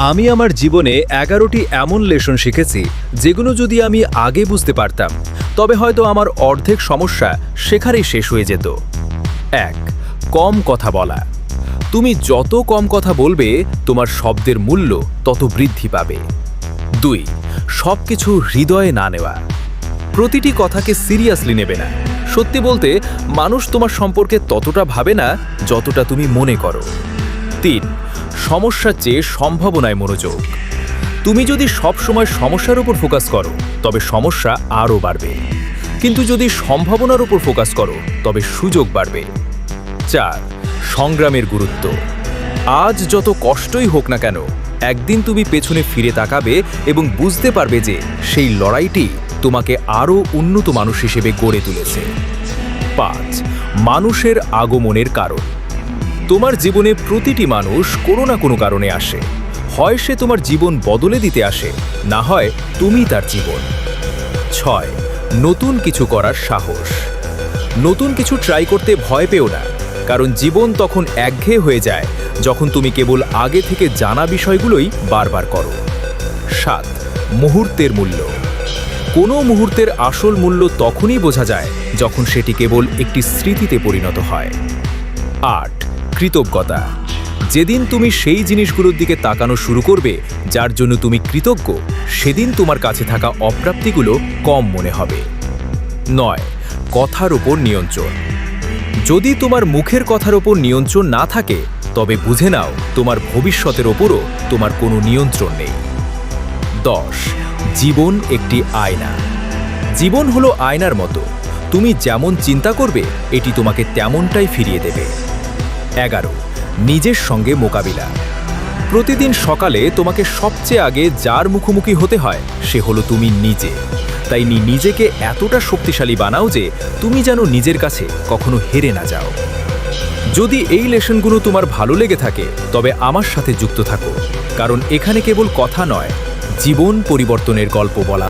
আমি আমার জীবনে 11টি এমন লেসন শিখেছি যেগুলো যদি আমি আগে বুঝতে পারতাম তবে হয়তো আমার অর্ধেক সমস্যা সেখানেই শেষ হয়ে যেত। 1. কম কথা বলা। তুমি যত কম কথা বলবে তোমার শব্দের মূল্য তত বৃদ্ধি পাবে। 2. সবকিছু হৃদয়ে না নেওয়া। প্রতিটি কথাকে সিরিয়াসলি নেবে না। সত্যি বলতে মানুষ তোমার সম্পর্কে ততটা ভাবে না যতটা তুমি মনে করো। 3. সমস্যার চেয়ে সম্ভাবনায় মনোযোগ। তুমি যদি সব সময় সমস্যার উপর ফোকাস করো তবে সমস্যা আরও বাড়বে, কিন্তু যদি সম্ভাবনার উপর ফোকাস করো তবে সুযোগ বাড়বে। 4. সংগ্রামের গুরুত্ব। আজ যত কষ্টই হোক না কেন একদিন তুমি পেছনে ফিরে তাকাবে এবং বুঝতে পারবে যে সেই লড়াইটি তোমাকে আরও উন্নত মানুষ হিসেবে গড়ে তুলেছে। 5. মানুষের আগমনের কারণ। তোমার জীবনে প্রতিটি মানুষ কোনো না কোনো কারণে আসে। হয় সে তোমার জীবন বদলে দিতে আসে, না হয় তুমি তার জীবন। 6. নতুন কিছু করার সাহস। নতুন কিছু ট্রাই করতে ভয় পেও না, কারণ জীবন তখন একঘেয়ে হয়ে যায় যখন তুমি কেবল আগে থেকে জানা বিষয়গুলোই বারবার করো। 7. মুহূর্তের মূল্য। কোনো মুহূর্তের আসল মূল্য তখনই বোঝা যায় যখন সেটি কেবল একটি স্মৃতিতে পরিণত হয়। 8. কৃতজ্ঞতা। যেদিন তুমি সেই জিনিসগুলোর দিকে তাকানো শুরু করবে যার জন্য তুমি কৃতজ্ঞ, সেদিন তোমার কাছে থাকা অপ্রাপ্তিগুলো কম মনে হবে। 9. কথার ওপর নিয়ন্ত্রণ। যদি তোমার মুখের কথার ওপর নিয়ন্ত্রণ না থাকে তবে বুঝে নাও তোমার ভবিষ্যতের ওপরও তোমার কোনো নিয়ন্ত্রণ নেই। 10. জীবন একটি আয়না। জীবন হলো আয়নার মতো, তুমি যেমন চিন্তা করবে এটি তোমাকে তেমনটাই ফিরিয়ে দেবে। 11. নিজের সঙ্গে মোকাবিলা। প্রতিদিন সকালে তোমাকে সবচেয়ে আগে যার মুখোমুখি হতে হয় সে হলো তুমি নিজে। তাই নিজেকে এতটা শক্তিশালী বানাও যে তুমি যেন নিজের কাছে কখনো হেরে না যাও। যদি এই লেসনগুলো তোমার ভালো লেগে থাকে তবে আমার সাথে যুক্ত থাকো, কারণ এখানে কেবল কথা নয়, জীবন পরিবর্তনের গল্প বলা